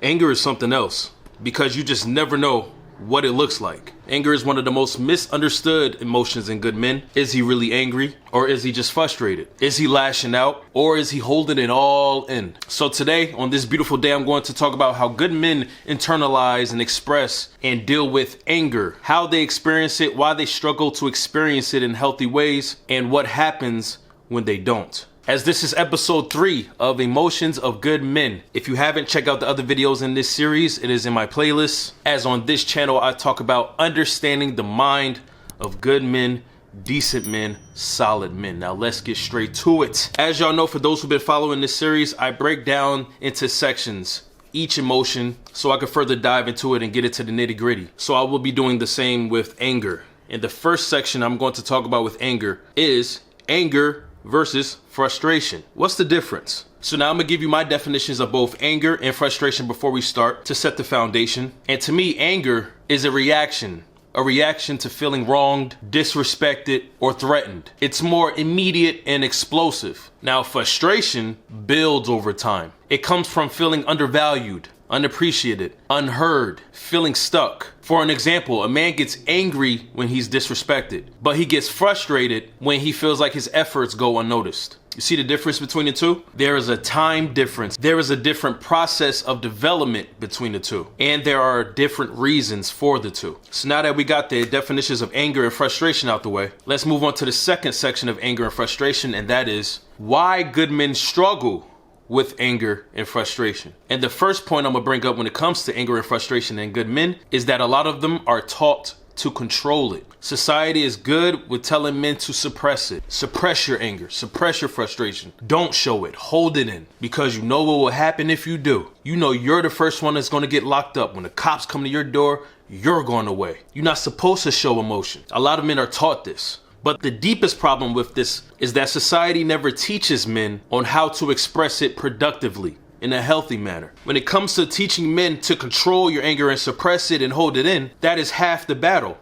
Anger is something else because you just never know what it looks like. Anger is one of the most misunderstood emotions in good men. Is he really angry, or is he just frustrated? Is he lashing out, or is he holding it all in? So today, on this beautiful day, I'm going to talk about how good men internalize and express and deal with anger, how they experience it, why they struggle to experience it in healthy ways, and what happens when they don't. As this is episode 3 of Emotions of Good Men. If you haven't checked out the other videos in this series, it is in my playlist. As on this channel, I talk about understanding the mind of good men, decent men, solid men. Now let's get straight to it. As y'all know, for those who've been following this series, I break down into sections each emotion so I can further dive into it and get it to the nitty-gritty. So I will be doing the same with anger. And the first section I'm going to talk about with anger is anger versus frustration. What's the difference? So now I'm gonna give you my definitions of both anger and frustration before we start to set the foundation. And to me, anger is a reaction to feeling wronged, disrespected, or threatened. It's more immediate and explosive. Now, frustration builds over time. It comes from feeling undervalued, unappreciated, unheard, feeling stuck. For an example, a man gets angry when he's disrespected, but he gets frustrated when he feels like his efforts go unnoticed. You see the difference between the two? There is a time difference. There is a different process of development between the two. And there are different reasons for the two. So now that we got the definitions of anger and frustration out the way, let's move on to the second section of anger and frustration, and that is why good men struggle with anger and frustration. And the first point I'm gonna bring up when it comes to anger and frustration in good men is that a lot of them are taught to control it. Society is good with telling men to suppress it. Suppress your anger, suppress your frustration. Don't show it, hold it in, because you know what will happen if you do. You know you're the first one that's gonna get locked up. When the cops come to your door, you're going away. You're not supposed to show emotion. A lot of men are taught this. But the deepest problem with this is that society never teaches men on how to express it productively in a healthy manner. When it comes to teaching men to control your anger and suppress it and hold it in, that is half the battle.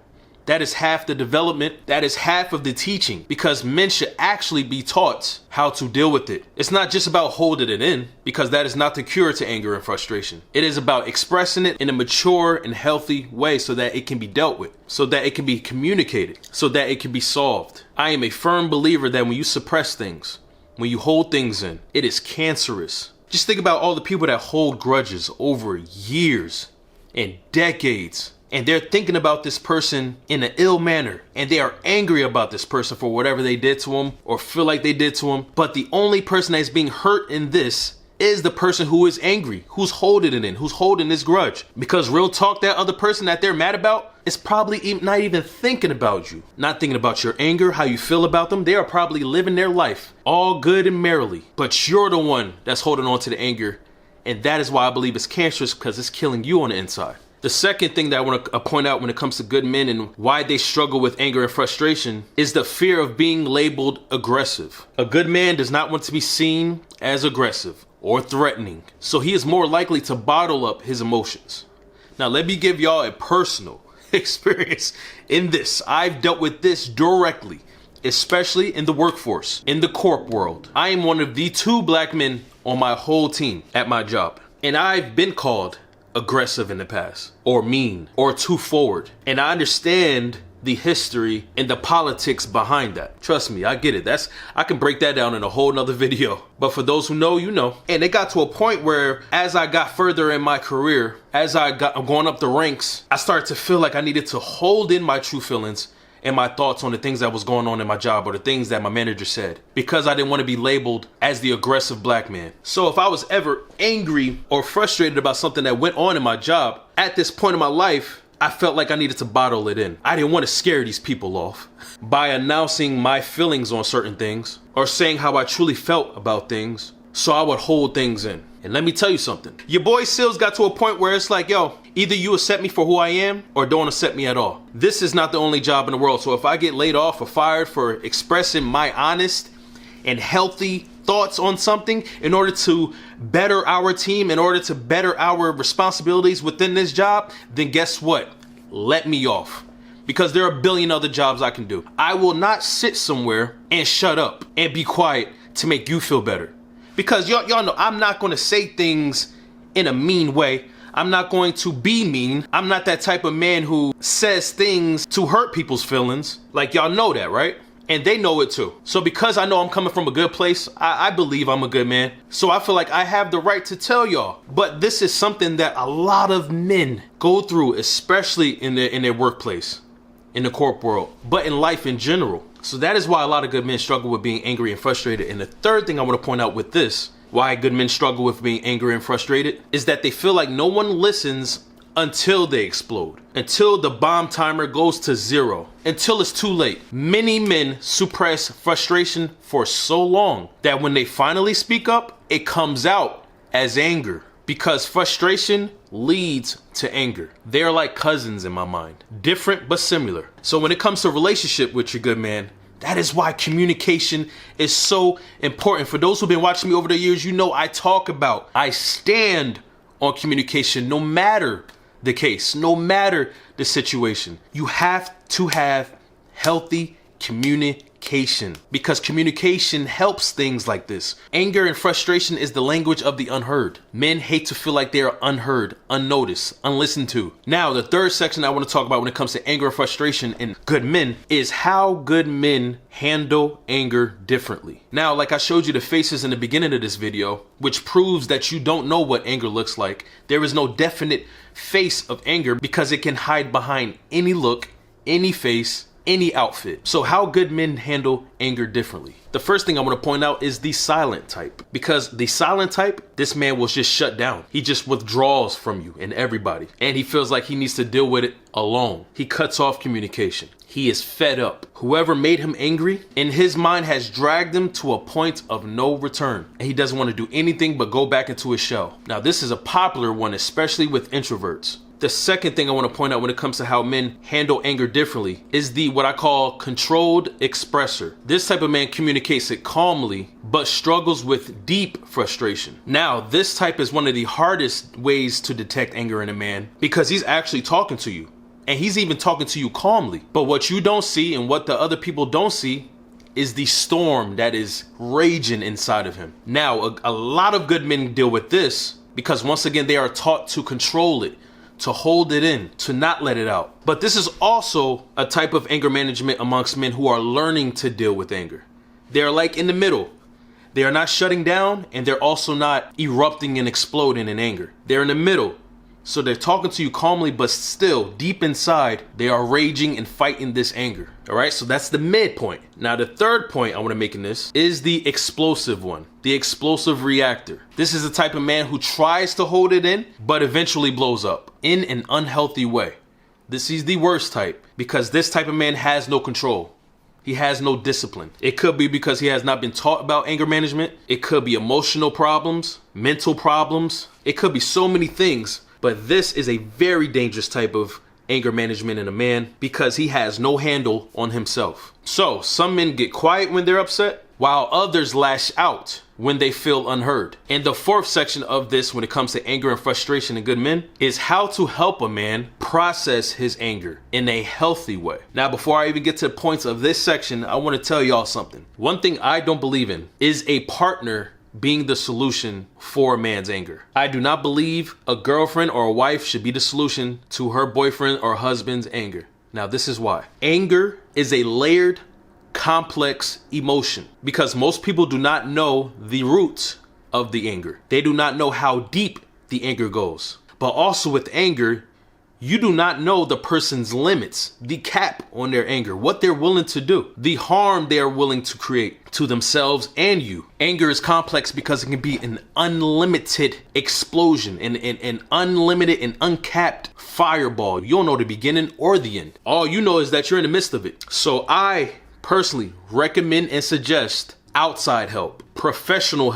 That is half the development. That is half of the teaching, because men should actually be taught how to deal with it. It's not just about holding it in, because that is not the cure to anger and frustration. It is about expressing it in a mature and healthy way so that it can be dealt with, so that it can be communicated, so that it can be solved. I am a firm believer that when you suppress things, when you hold things in, it is cancerous. Just think about all the people that hold grudges over years and decades. And they're thinking about this person in an ill manner, and they are angry about this person for whatever they did to him or feel like they did to him. But the only person that's being hurt in this is the person who is angry, who's holding it in, who's holding this grudge. Because real talk, that other person that they're mad about is probably not even thinking about you, not thinking about your anger, how you feel about them. They are probably living their life all good and merrily, but you're the one that's holding on to the anger. And that is why I believe it's cancerous, because it's killing you on the inside. The second thing that I want to point out when it comes to good men and why they struggle with anger and frustration is the fear of being labeled aggressive. A good man does not want to be seen as aggressive or threatening, so he is more likely to bottle up his emotions. Now, let me give y'all a personal experience in this. I've dealt with this directly, especially in the workforce, in the corp world. I am one of the 2 black men on my whole team at my job, and I've been called aggressive in the past, or mean, or too forward. And I understand the history and the politics behind that. Trust me, I get it. I can break that down in a whole nother video. But for those who know, you know. And it got to a point where as I got further in my career, as I'm going up the ranks, I started to feel like I needed to hold in my true feelings and my thoughts on the things that was going on in my job or the things that my manager said, because I didn't want to be labeled as the aggressive black man. So if I was ever angry or frustrated about something that went on in my job, at this point in my life, I felt like I needed to bottle it in. I didn't want to scare these people off by announcing my feelings on certain things or saying how I truly felt about things. So I would hold things in. And let me tell you something. Your boy Sealz got to a point where it's like, yo, either you accept me for who I am or don't accept me at all. This is not the only job in the world. So if I get laid off or fired for expressing my honest and healthy thoughts on something in order to better our team, in order to better our responsibilities within this job, then guess what? Let me off. Because there are a billion other jobs I can do. I will not sit somewhere and shut up and be quiet to make you feel better. Because y'all know I'm not going to say things in a mean way. I'm not going to be mean. I'm not that type of man who says things to hurt people's feelings. Like, y'all know that, right? And they know it too. So because I know I'm coming from a good place, I believe I'm a good man. So I feel like I have the right to tell y'all. But this is something that a lot of men go through, especially in their workplace, in the corp world, but in life in general. So that is why a lot of good men struggle with being angry and frustrated. And the third thing I want to point out with this, why good men struggle with being angry and frustrated, is that they feel like no one listens until they explode, until the bomb timer goes to 0, until it's too late. Many men suppress frustration for so long that when they finally speak up, it comes out as anger, because frustration leads to anger. They're like cousins in my mind, different but similar. So when it comes to relationship with your good man, that is why communication is so important. For those who've been watching me over the years, you know I stand on communication no matter the case, no matter the situation. You have to have healthy communication, because communication helps things like this. Anger and frustration is the language of the unheard. Men hate to feel like they are unheard, unnoticed, unlistened to. Now, the third section I want to talk about when it comes to anger and frustration in good men is how good men handle anger differently. Now, like I showed you the faces in the beginning of this video, which proves that you don't know what anger looks like. There is no definite face of anger because it can hide behind any look, any face, any outfit. So how good men handle anger differently. The first thing I want to point out is the silent type, because the silent type, this man will just shut down. He just withdraws from you and everybody, and he feels like he needs to deal with it alone. He cuts off communication. He is fed up. Whoever made him angry in his mind has dragged him to a point of no return, and he doesn't want to do anything but go back into his shell. Now, this is a popular one, especially with introverts. The second thing I want to point out when it comes to how men handle anger differently is the what I call controlled expressor. This type of man communicates it calmly, but struggles with deep frustration. Now, this type is one of the hardest ways to detect anger in a man, because he's actually talking to you, and he's even talking to you calmly. But what you don't see and what the other people don't see is the storm that is raging inside of him. Now, a lot of good men deal with this because, once again, they are taught to control it, to hold it in, to not let it out. But this is also a type of anger management amongst men who are learning to deal with anger. They're like in the middle. They are not shutting down, and they're also not erupting and exploding in anger. They're in the middle. So they're talking to you calmly, but still deep inside, they are raging and fighting this anger. All right, so that's the midpoint. Now, the third point I want to make in this is the explosive one, the explosive reactor. This is the type of man who tries to hold it in, but eventually blows up in an unhealthy way. This is the worst type, because this type of man has no control. He has no discipline. It could be because he has not been taught about anger management. It could be emotional problems, mental problems. It could be so many things. But this is a very dangerous type of anger management in a man, because he has no handle on himself. So some men get quiet when they're upset, while others lash out when they feel unheard. And the fourth section of this, when it comes to anger and frustration in good men, is how to help a man process his anger in a healthy way. Now, before I even get to the points of this section, I want to tell y'all something. One thing I don't believe in is a partner being the solution for a man's anger. I do not believe a girlfriend or a wife should be the solution to her boyfriend or husband's anger. Now, this is why. Anger is a layered, complex emotion, because most people do not know the roots of the anger. They do not know how deep the anger goes. But also with anger, you do not know the person's limits, the cap on their anger, what they're willing to do, the harm they are willing to create to themselves and you. Anger is complex because it can be an unlimited explosion, an unlimited and uncapped fireball. You don't know the beginning or the end. All you know is that you're in the midst of it. So I personally recommend and suggest outside help, professional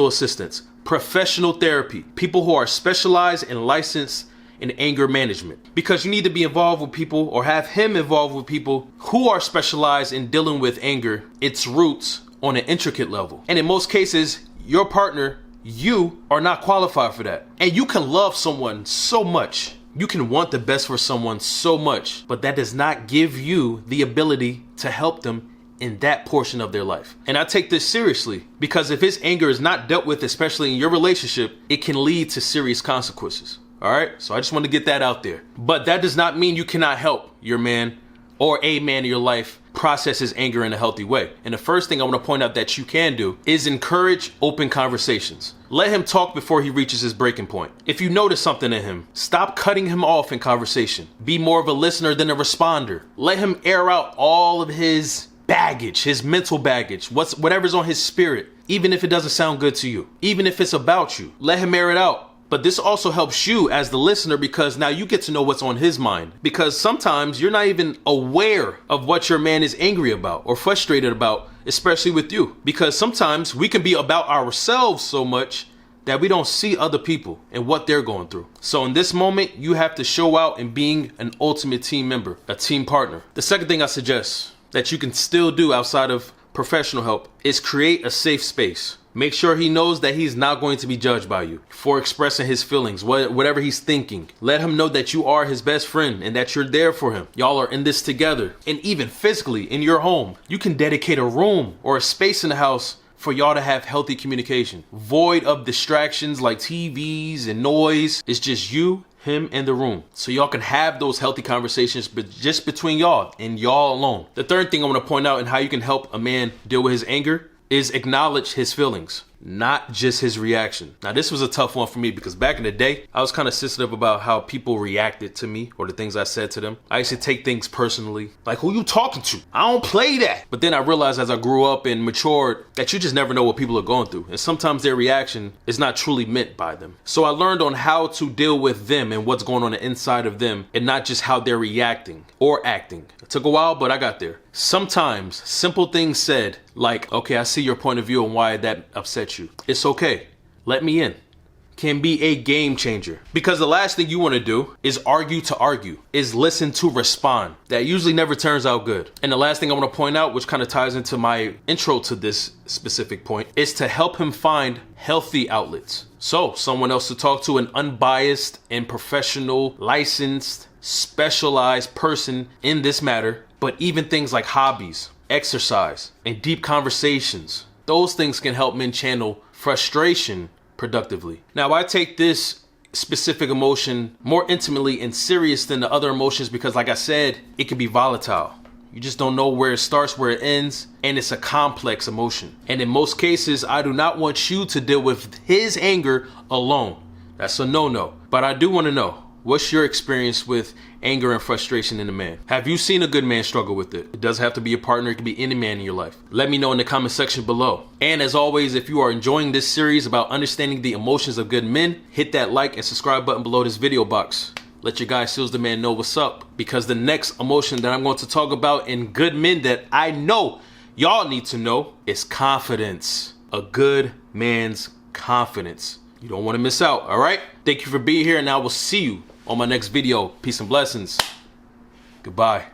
assistance, professional therapy, people who are specialized and licensed in anger management, because you need to be involved with people, or have him involved with people who are specialized in dealing with anger, its roots on an intricate level. And in most cases, your partner, you are not qualified for that. And you can love someone so much. You can want the best for someone so much, but that does not give you the ability to help them in that portion of their life. And I take this seriously because if his anger is not dealt with, especially in your relationship, it can lead to serious consequences. All right, so I just want to get that out there. But that does not mean you cannot help your man or a man in your life process his anger in a healthy way. And the first thing I want to point out that you can do is encourage open conversations. Let him talk before he reaches his breaking point. If you notice something in him, stop cutting him off in conversation. Be more of a listener than a responder. Let him air out all of his baggage, his mental baggage, whatever's on his spirit, even if it doesn't sound good to you, even if it's about you. Let him air it out. But this also helps you as the listener because now you get to know what's on his mind. Because sometimes you're not even aware of what your man is angry about or frustrated about, especially with you. Because sometimes we can be about ourselves so much that we don't see other people and what they're going through. So in this moment, you have to show out in being an ultimate team member, a team partner. The second thing I suggest that you can still do outside of professional help is create a safe space. Make sure he knows that he's not going to be judged by you for expressing his feelings, whatever he's thinking. Let him know that you are his best friend and that you're there for him. Y'all are in this together. And even physically in your home, you can dedicate a room or a space in the house for y'all to have healthy communication, void of distractions like TVs and noise. It's just you, him, and the room. So y'all can have those healthy conversations, but just between y'all and y'all alone. The third thing I want to point out and how you can help a man deal with his anger is acknowledge his feelings, not just his reaction. Now, this was a tough one for me because back in the day, I was kind of sensitive about how people reacted to me or the things I said to them. I used to take things personally, like, who you talking to? I don't play that. But then I realized as I grew up and matured that you just never know what people are going through. And sometimes their reaction is not truly meant by them. So I learned on how to deal with them and what's going on the inside of them and not just how they're reacting or acting. It took a while, but I got there. Sometimes simple things said like, okay, I see your point of view and why that upsets you. It's okay. Let me in. Can be a game changer. Because the last thing you want to do is argue, is listen to respond. That usually never turns out good. And the last thing I want to point out, which kind of ties into my intro to this specific point, is to help him find healthy outlets. So someone else to talk to, an unbiased and professional, licensed, specialized person in this matter. But even things like hobbies, exercise, and deep conversations, those things can help men channel frustration productively. Now, I take this specific emotion more intimately and serious than the other emotions because, like I said, it can be volatile. You just don't know where it starts, where it ends, and it's a complex emotion. And in most cases, I do not want you to deal with his anger alone. That's a no-no. But I do want to know, what's your experience with anger and frustration in a man? Have you seen a good man struggle with it? It doesn't have to be a partner. It can be any man in your life. Let me know in the comment section below. And as always, if you are enjoying this series about understanding the emotions of good men, hit that like and subscribe button below this video box. Let your guy Sealz the Man know what's up, because the next emotion that I'm going to talk about in good men that I know y'all need to know is confidence. A good man's confidence. You don't want to miss out, all right? Thank you for being here, and I will see you on my next video. Peace and blessings. Goodbye.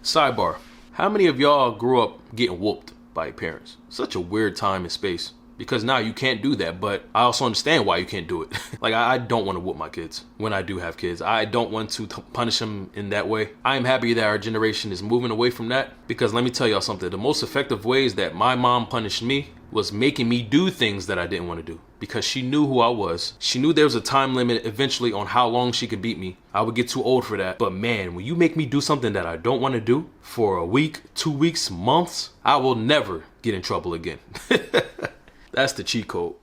Sidebar. How many of y'all grew up getting whooped by your parents? Such a weird time and space. Because now you can't do that, but I also understand why you can't do it. Like, I don't want to whoop my kids when I do have kids. I don't want to punish them in that way. I am happy that our generation is moving away from that, because let me tell y'all something. The most effective ways that my mom punished me was making me do things that I didn't want to do, because she knew who I was. She knew there was a time limit eventually on how long she could beat me. I would get too old for that. But man, when you make me do something that I don't want to do for a week, 2 weeks, months, I will never get in trouble again. That's the cheat code.